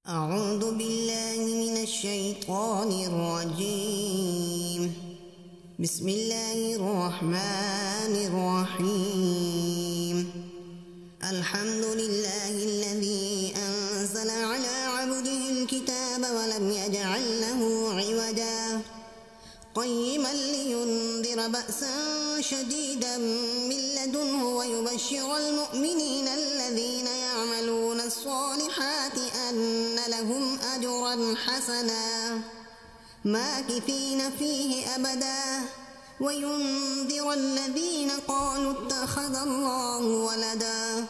أعوذ بالله من الشيطان الرجيم. بسم الله الرحمن الرحيم. الحمد لله الذي أنزل على عبده الكتاب ولم يجعل له عوجا قيما لينذر بأسا شديدا من لدنه ويبشر المؤمنين الذين يعملون الصالحات أن لهم أجرا حسنا ماكثين فيه أبدا وينذر الذين قالوا اتخذ الله ولدا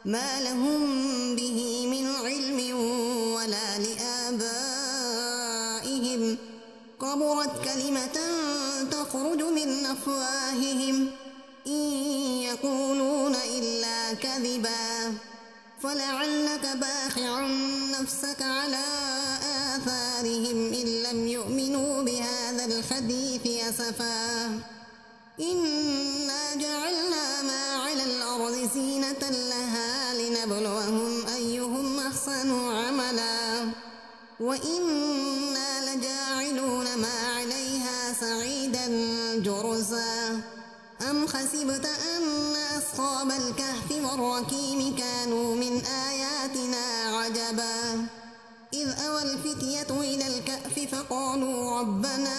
ما لهم به من علم ولا لآبائهم كبرت كلمة تخرج من أفواههم إن يقولون إلا كذبا فلعلك باخع نفسك على آثارهم إن لم يؤمنوا بهذا الحديث أسفا إنا جعلنا ما على الأرض زينة لها لنبلوهم أيهم أحسن عملا وإنا لجاعلون ما عليها سعيدا جرزا أم حسبت أن أصحاب الكهف والرقيم كانوا من آياتنا عجبا إذ أوى الفتية إلى الكهف فقالوا ربنا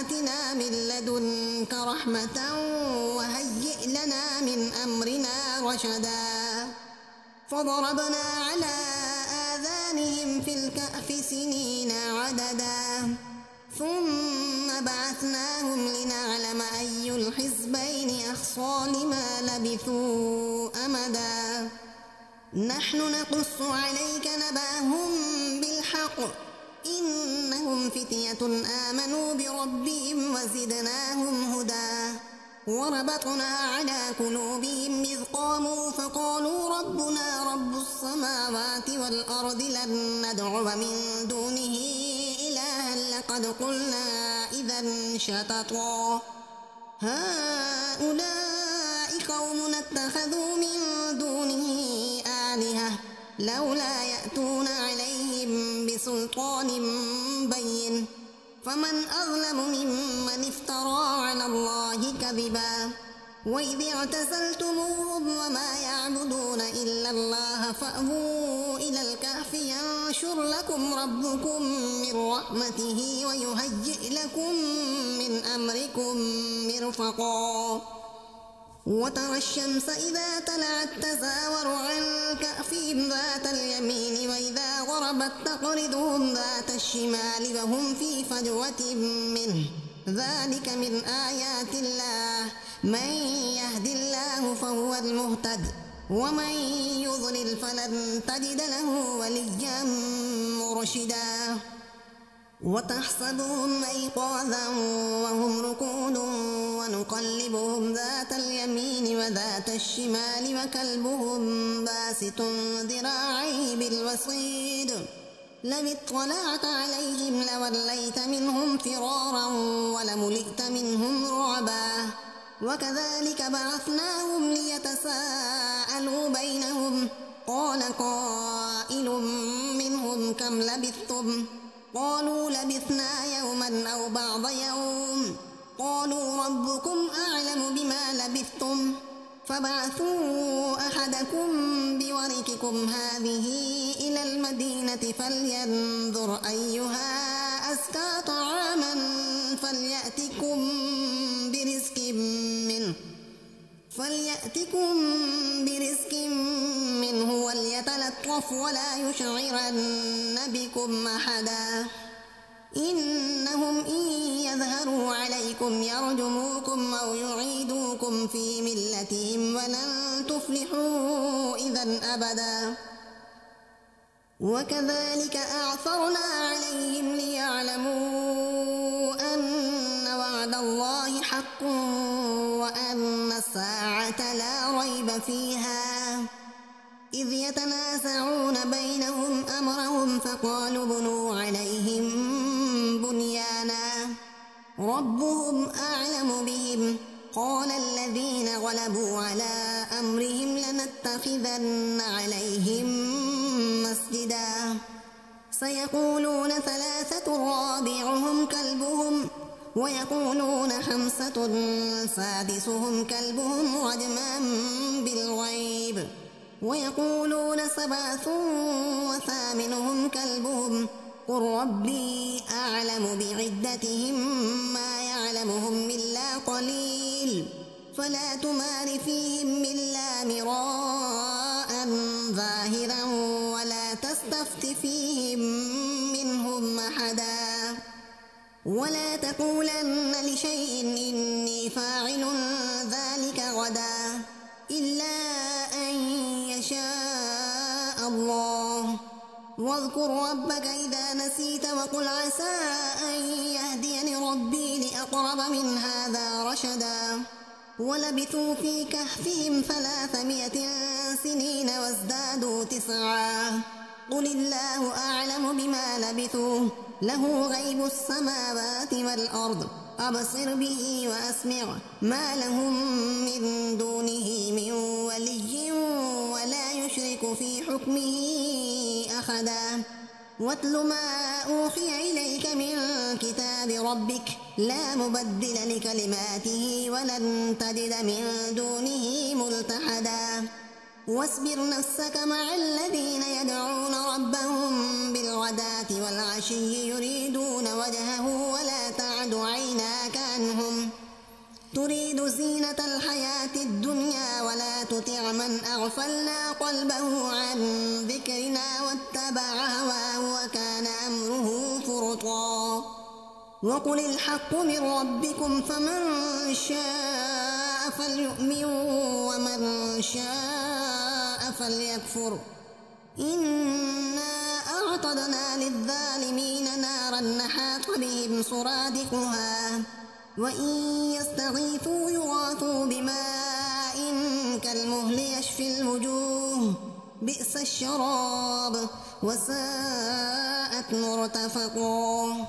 آتنا من لدنك رحمة وهيئ لنا من أمرنا رشدا فضربنا على آذانهم في الكهف سنين عددا ثم بعثناهم لنعلم أي الحزبين أحصى لما لبثوا أمدا نحن نقص عليك نبأهم بالحق إنهم فتية آمنوا بربهم وزدناهم هدى وربطنا على قلوبهم إذ قاموا فقالوا ربنا رب السماوات والأرض لن ندعو من دونه إلها لقد قلنا إذا شططا هؤلاء قوم اتخذوا من دونه آلهة لولا يأتون عليهم بسلطان بين فمن أظلم ممن افترى على الله كذبا وإذ اعتزلتموهم وما يعبدون إلا الله فأووا إلى الكهف ينشر لكم ربكم من رحمته ويهيئ لكم من أمركم مرفقا وترى الشمس إذا طلعت تزاور عن كهفهم ذات اليمين وإذا غربت تقرضهم ذات الشمال وهم في فجوة منه ذلك من آيات الله من يهد الله فهو المهتد ومن يضلل فلن تجد له وليا مرشدا وتحسبهم أيقاظا وهم ركود ونقلبهم ذات اليمين وذات الشمال وكلبهم باسط ذراعيه بالوصيد لو اطلعت عليهم لوليت منهم فرارا ولملئت منهم رعبا وكذلك بعثناهم ليتساءلوا بينهم قال قائل منهم كم لبثتم قالوا لبثنا يوما أو بعض يوم قالوا ربكم أعلم بما لبثتم فبعثوا أحدكم بورقكم هذه إلى المدينة فلينظر أيها أزكى طعاما فليأتكم برزق منه وليتلطف ولا يشعرن بكم أحدا إنهم إن يظهروا عليكم يرجموكم أو يعيدوكم في ملتهم ولن تفلحوا إذا أبدا وكذلك أعثرنا عليهم ليعلموا أن وعد الله حق وأن الساعة لا ريب فيها إذ يتنازعون بينهم أمرهم فقالوا بنوا عليهم بنيانا ربهم أعلم بهم قال الذين غلبوا على أمرهم لنتخذن عليهم مسجدا سيقولون 3 رابعهم كلبهم ويقولون 5 سادسهم كلبهم رجما بالغيب ويقولون 7 وثامنهم كلبهم قل ربي أعلم بعدتهم ما يعلمهم إلا قليل فلا تمار فيهم إلا مراء ظاهرا ولا تستفت فيهم منهم أحدا ولا تقولن لشيء إني فاعل ذلك غدا إلا أن يشاء الله واذكر ربك إذا نسيت وقل عسى أن يهديني ربي لأقرب من هذا رشدا ولبثوا في كهفهم 300 سنين وازدادوا 9 قل الله أعلم بما لبثوا له غيب السماوات والأرض أبصر به وأسمع ما لهم من دونه من ولي ولا يشرك في حكمه أحدا واتل ما أوحي إليك من كتاب ربك لا مبدل لكلماته ولن تجد من دونه ملتحدا واصبر نفسك مع الذين يدعون ربهم بالغداة والعشي يريدون وجهه ولا تعد عيناك عنهم تريد زينة الحياة الدنيا ولا تطع من أغفلنا قلبه عن ذكرنا واتبع هواه وكان أمره فرطا وقل الحق من ربكم فمن شاء فليؤمن ومن شاء فليكفر إنا أعتدنا للظالمين نارا نحاط بهم سرادقها وإن يستغيثوا يغاثوا بماء كالمهل يشفي الوجوه بئس الشراب وساءت مرتفقا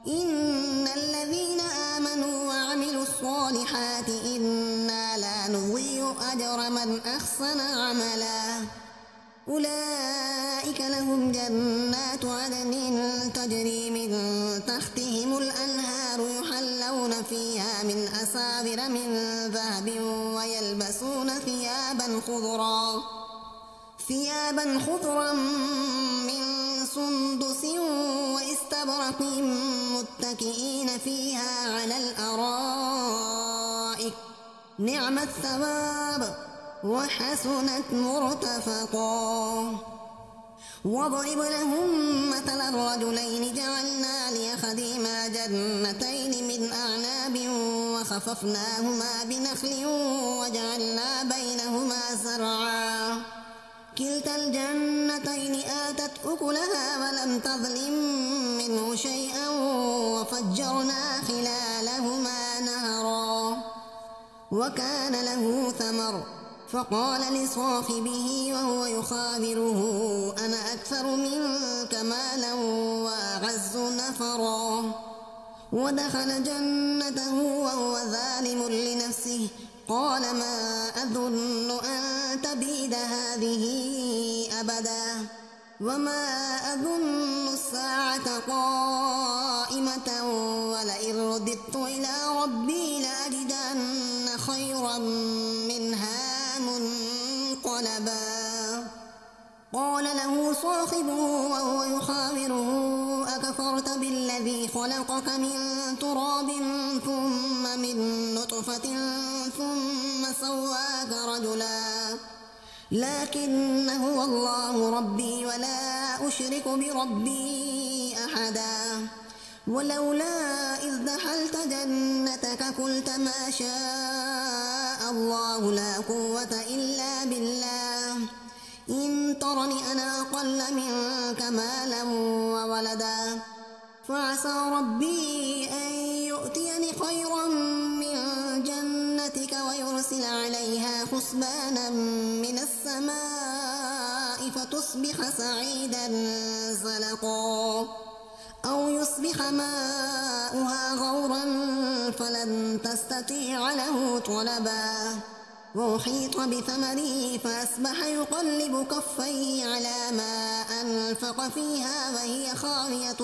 إن الذين آمنوا وعملوا الصالحات إنا لا نضيع أجر من أحسن عملا أولئك لهم جنات عدن تجري من تحتهم الأنهار يحلون فيها من أساور من ذهب ويلبسون ثيابا خضرا من سندس واستبرق متكئين فيها على الأرائك نعم الثواب وحسنت مرتفقا واضرب لهم مثل الرجلين جعلنا لأحدهما جنتين من أعناب وخففناهما بنخل وجعلنا بينهما زرعا كلتا الجنتين آتت أكلها ولم تظلم منه شيئا وفجرنا خلالهما نهرا وكان له ثمر فقال لصاحبه وهو يخابره أنا أكثر منك مالا وأعز نفرا ودخل جنته وهو ظالم لنفسه قال ما أظن أن تبيد هذه أبدا وما أظن الساعة قائمة ولئن رددت إلى ربي لأجدن خيرا منها منقلبا قال له صاحبه وهو يخابره أكفرت بالذي خلقك من تراب ثم من نطفة ثم سواك رجلا لكن هو الله ربي ولا أشرك بربي أحدا ولولا إذ دخلت جنتك قلت ما شاء الله لا قوة إلا بالله إن ترني أنا أقل منك مالا وولدا فعسى ربي أن يؤتيني خيرا من جنتك ويرسل عليها حسبانا من السماء فتصبح سعيدا زلقا أو يصبح ماؤها غورا فلن تستطيع له طلبا وأحيط بثمره فأصبح يقلب كفيه على ما أنفق فيها وهي خاوية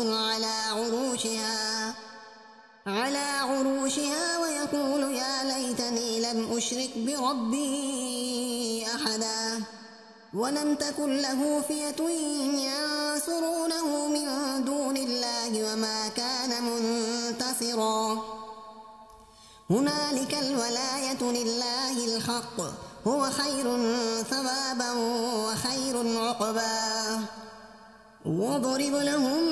على عروشها ويقول يا ليتني لم أشرك بربي أحدا ولم تكن له فئة ينصرونه من دون الله وما كان منتصرا هنالك الولاية لله الحق هو خير ثوابا وخير عقبا واضرب لهم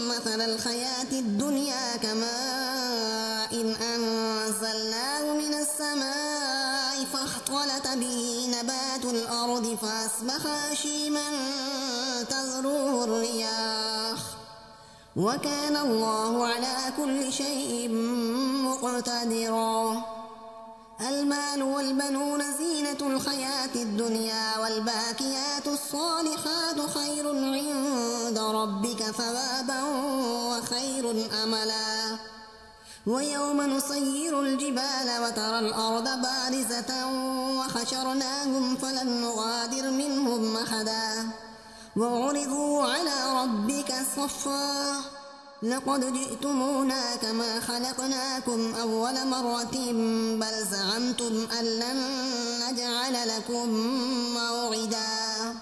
مثل الحياة الدنيا كماء إن أنزلناه من السماء فاختلط به نبات الأرض فأصبح هشيما تذروه الرياح وكان الله على كل شيء مقتدرا المال والبنون زينة الحياة الدنيا والباقيات الصالحات خير عند ربك ثوابا وخير أملا ويوم نسير الجبال وترى الأرض بارزة وحشرناهم فلم نغادر منهم أحدا وعرضوا على ربك صفا لقد جئتمونا كما خلقناكم أول مرة بل زعمتم أن لن نجعل لكم موعدا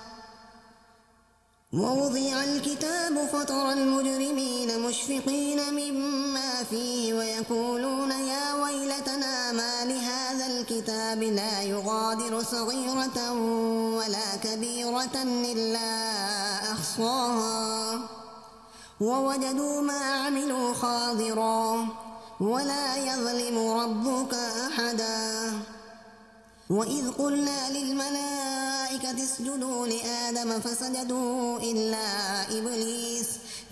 ووضع الكتاب فترى المجرمين مشفقين مما فيه ويقولون يا ويلتنا ما لهذا الكتاب لا يغادر صغيرة ولا كبيرة إلا أحصاها ووجدوا ما عملوا حاضرا ولا يظلم ربك أحدا وإذ قلنا للملائكة اسجدوا لآدم فسجدوا إلا إبليس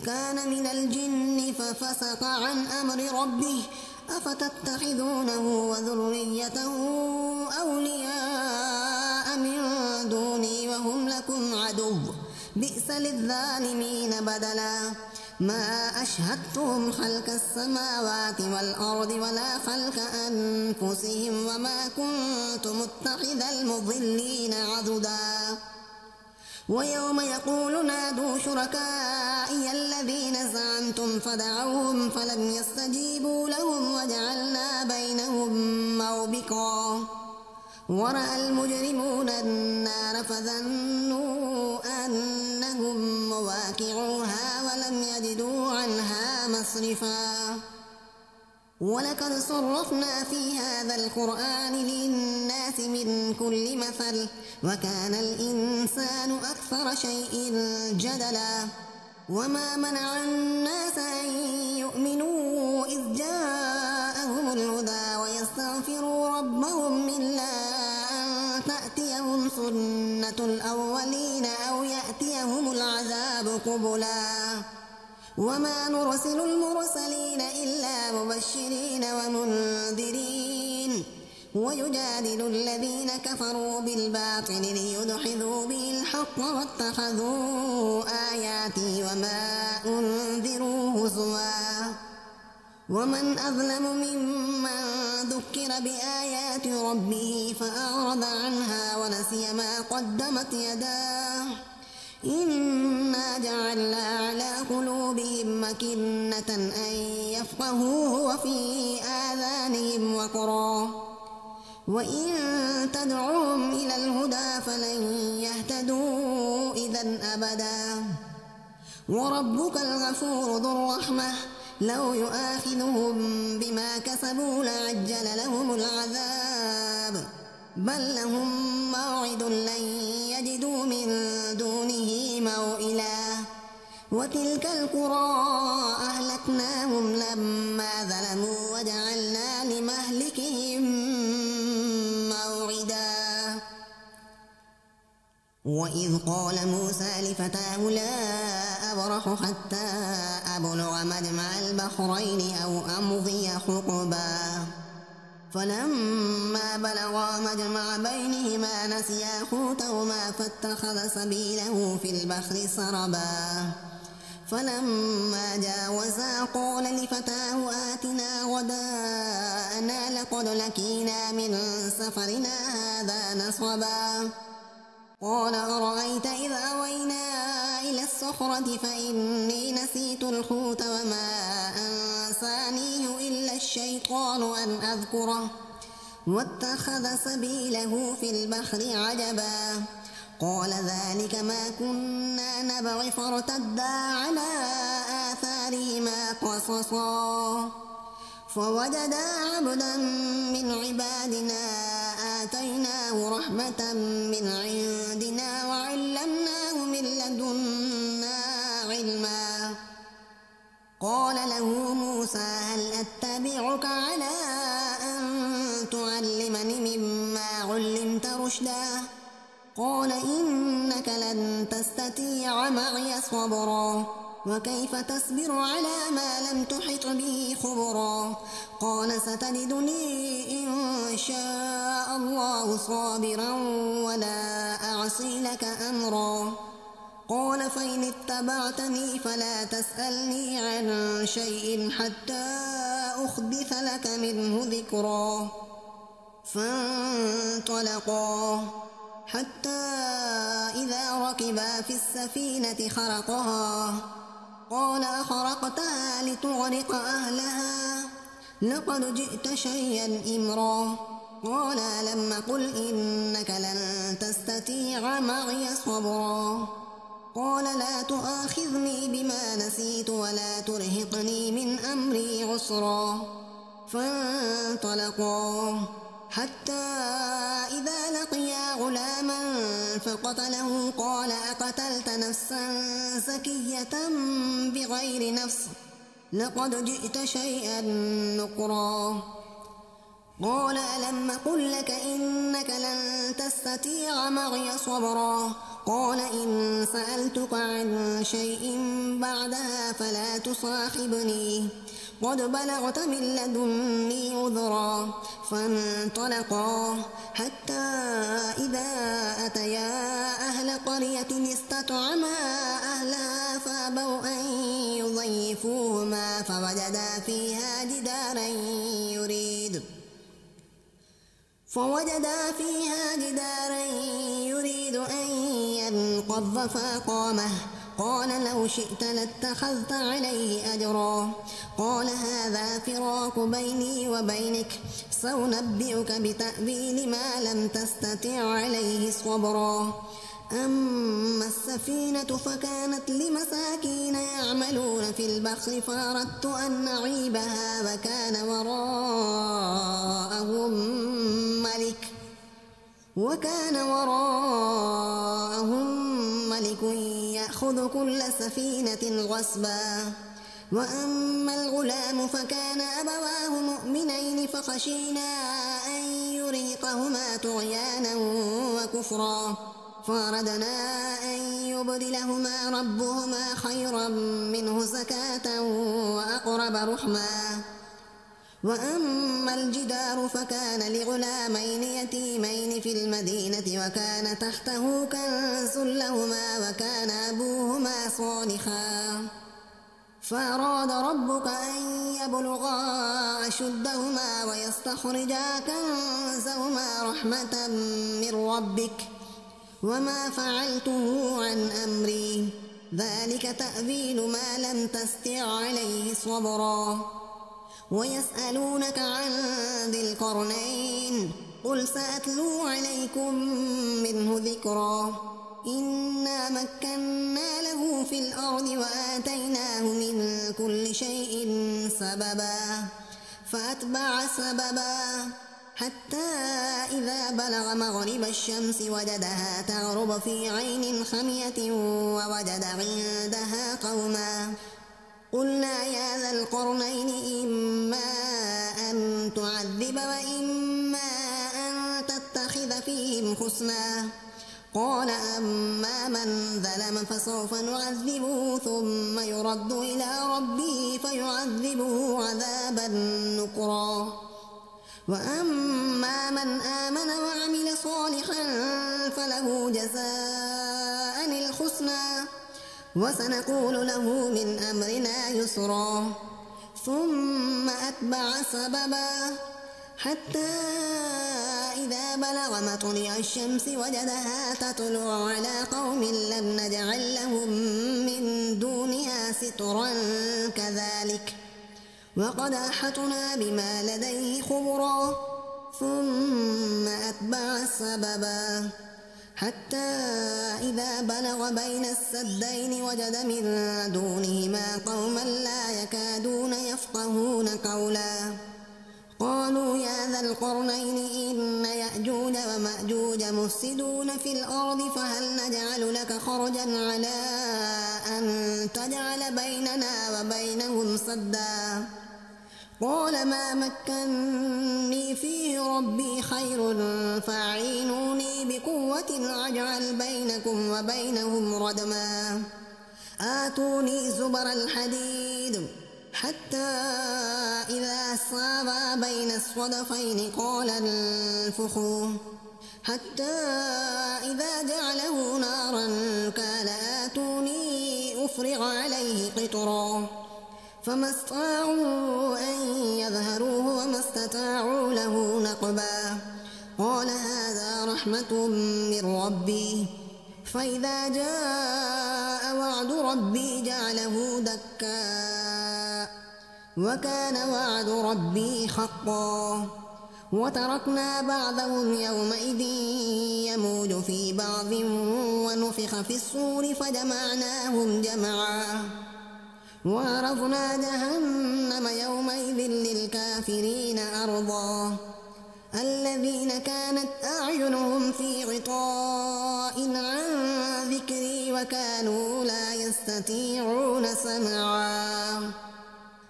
كان من الجن ففسق عن أمر ربه أفتتخذونه وذريته أولياء من دوني وهم لكم عدو بئس للظالمين بدلا ما أشهدتهم خلق السماوات والأرض ولا خلق أنفسهم وما كنت متخذ المضلين عضدا ويوم يقول نادوا شركائي الذين زعمتم فدعوهم فلم يستجيبوا لهم وجعلنا بينهم موبقا ورأى المجرمون النار فظنوا أنهم مواقعوها ولم يجدوا عنها مصرفا ولقد صرفنا في هذا القرآن للناس من كل مثل وكان الإنسان أكثر شيء جدلا وما منع الناس أن يؤمنوا إذ جاءهم الهدى ويستغفروا ربهم إلا أن تأتيهم سنة الأولين أو يأتيهم العذاب قبلا وما نرسل المرسلين إلا مبشرين ومنذرين ويجادل الذين كفروا بالباطل ليدحضوا به الحق واتخذوا آياتي وما أنذروا هزوا ومن أظلم ممن ذكر بآيات ربه فأعرض عنها ونسي ما قدمت يداه إنا جعلنا على قلوبهم مكنة أن يفقهوه وفي آذانهم وقرا وإن تدعوهم إلى الهدى فلن يهتدوا إذا أبدا وربك الغفور ذو الرحمة لو يؤاخذهم بما كسبوا لعجل لهم العذاب بل لهم موعد لن يجدوا من دونه موئلا وتلك القرى أهلكناهم لما ظلموا وجعلنا لمهلكهم موعدا وإذ قال موسى لفتاه لا أبرح حتى أبلغ مجمع البحرين أو أمضي حقبا فلما بلغا مجمع بينهما نسيا حوتهما فاتخذ سبيله في البحر سربا فلما جاوزا قال لفتاه آتنا غداءنا لقد لقينا من سفرنا هذا نصبا قال أرأيت إذا أوينا إلى الصخرة فإني نسيت الحوت وما أنسانيه إلا الشيطان أن أذكره واتخذ سبيله في البحر عجبا قال ذلك ما كنا نبغي فارتدا على آثارهما قصصا فوجدا عبدا من عبادنا آتيناه رحمة من عندنا وعلمناه من لدنا علما قال له موسى هل أتبعك على أن تعلمني مما علمت رشدا قال إنك لن تستطيع معي صبرا وكيف تصبر على ما لم تحط به خبرا قال ستجدني إن شاء الله صابرا ولا أعصي لك أمرا قال فإن اتبعتني فلا تسألني عن شيء حتى أحدث لك منه ذكرا فانطلقا حتى إذا ركبا في السفينة خرقها قال أخرقتها لتغرق أهلها لقد جئت شيئا إمرا قال لم قل إنك لن تستطيع معي صبرا قال لا تؤاخذني بما نسيت ولا ترهقني من أمري عسرا فانطلقا حتى إذا لقيا غلاما فقتله قال أقتلت نفسا زكية بغير نفس لقد جئت شيئا نكرا قال ألم قل لك إنك لن تستطيع معي صبرا قال إن سألتك عن شيء بعدها فلا تصاحبني قد بلغت من لدني عذرا فانطلقا حتى إذا أتيا أهل قرية استطعما أهلها فأبوا أن يضيفوهما فوجدا فيها جدارا يريد أن ينقض فأقامه قال لو شئت لاتخذت عليه أجرا قال هذا فراق بيني وبينك سأنبئك بتأويل ما لم تستطع عليه صبرا أما السفينة فكانت لمساكين يعملون في البحر فأردت أن نعيبها وكان وراءهم ملك يأخذ كل سفينة غصبا وأما الغلام فكان أبواه مؤمنين فخشينا أن يرهقهما طغيانا وكفرا فأردنا أن يبدلهما ربهما خيرا منه زكاة وأقرب رحما وأما الجدار فكان لغلامين يتيمين في المدينة وكان تحته كنز لهما وكان أبوهما صالحا فأراد ربك أن يبلغا أشدهما ويستخرجا كنزهما رحمة من ربك وما فعلته عن أمري ذلك تأويل ما لم تستطع عليه صبرا ويسألونك عن ذي القرنين قل سأتلو عليكم منه ذكرا إنا مكنا له في الأرض وآتيناه من كل شيء سببا فأتبع سببا حتى إذا بلغ مغرب الشمس وجدها تغرب في عين خمية ووجد عندها قوما قلنا يا ذا القرنين إما أن تعذب وإما أن تتخذ فيهم حسنا قال أما من ظلم فسوف نعذبه ثم يرد إلى ربه فيعذبه عذابا نكرا وأما من آمن وعمل صالحا فله جزاء الحسنى وسنقول له من أمرنا يسرا ثم أتبع سببا حتى إذا بلغ مطلع الشمس وجدها تطلع على قوم لم نجعل لهم من دونها سترا كذلك وقد أحطنا بما لديه خبرا ثم أتبع سببا حتى إذا بلغ بين السدين وجد من دونهما قوما لا يكادون يفقهون قولا قالوا يا ذا القرنين إن يأجوج ومأجوج مفسدون في الأرض فهل نجعل لك خرجا على أن تجعل بيننا وبينهم سدا قال ما مكني فيه ربي خير فاعينوني بقوة أجعل بينكم وبينهم ردما آتوني زبر الحديد حتى إذا ساوى بين الصدفين قال انفخوا حتى إذا جعله نارا قال آتوني أفرغ عليه قطرا فما استطاعوا أن يظهروه وما استطاعوا له نقبا قال هذا رحمة من ربي فإذا جاء وعد ربي جعله دكا وكان وعد ربي حقا وتركنا بعضهم يومئذ يموج في بعض ونفخ في الصور فجمعناهم جمعا وعرضنا جهنم يومئذ للكافرين عرضا الذين كانت أعينهم في غطاء عن ذكري وكانوا لا يستطيعون سمعا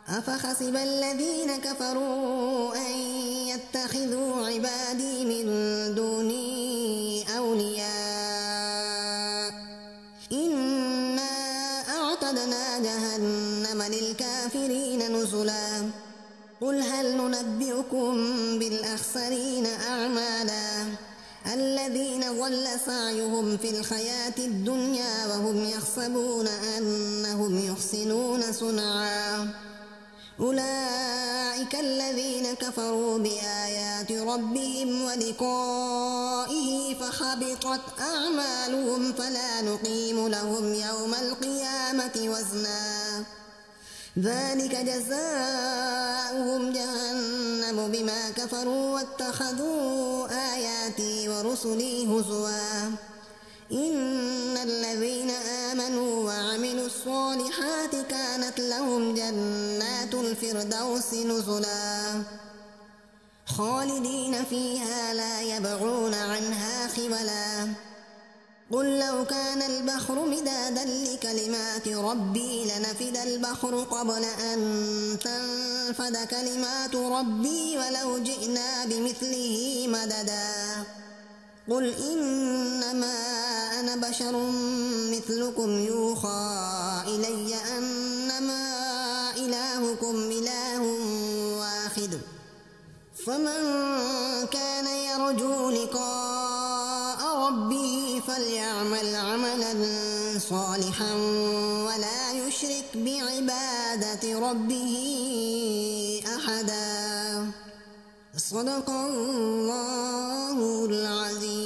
أفحسب الذين كفروا أن يتخذوا عبادي من دوني أولياء إنا أعتدنا جهنم للكافرين نزلا قل هل ننبئكم بالأخسرين أعمالا الذين ضل سعيهم في الحياة الدنيا وهم يحسبون أنهم يحسنون صنعا أولئك الذين كفروا بآيات ربهم ولقائه فحبطت أعمالهم فلا نقيم لهم يوم القيامة وزنا ذلك جزاؤهم جهنم بما كفروا واتخذوا آياتي ورسلي هزوا إن الذين آمنوا وعملوا الصالحات كانت لهم جنات الفردوس نزلا خالدين فيها لا يبغون عنها حولا قل لو كان البحر مدادا لكلمات ربي لنفد البحر قبل أن تنفد كلمات ربي ولو جئنا بمثله مددا قل إنما أنا بشر مثلكم يوحى إلي أنما إلهكم إله واحد فمن كان يرجو لقاء ربه فليعمل عملا صالحا ولا يشرك بعبادة ربه أحدا صدق الله العظيم.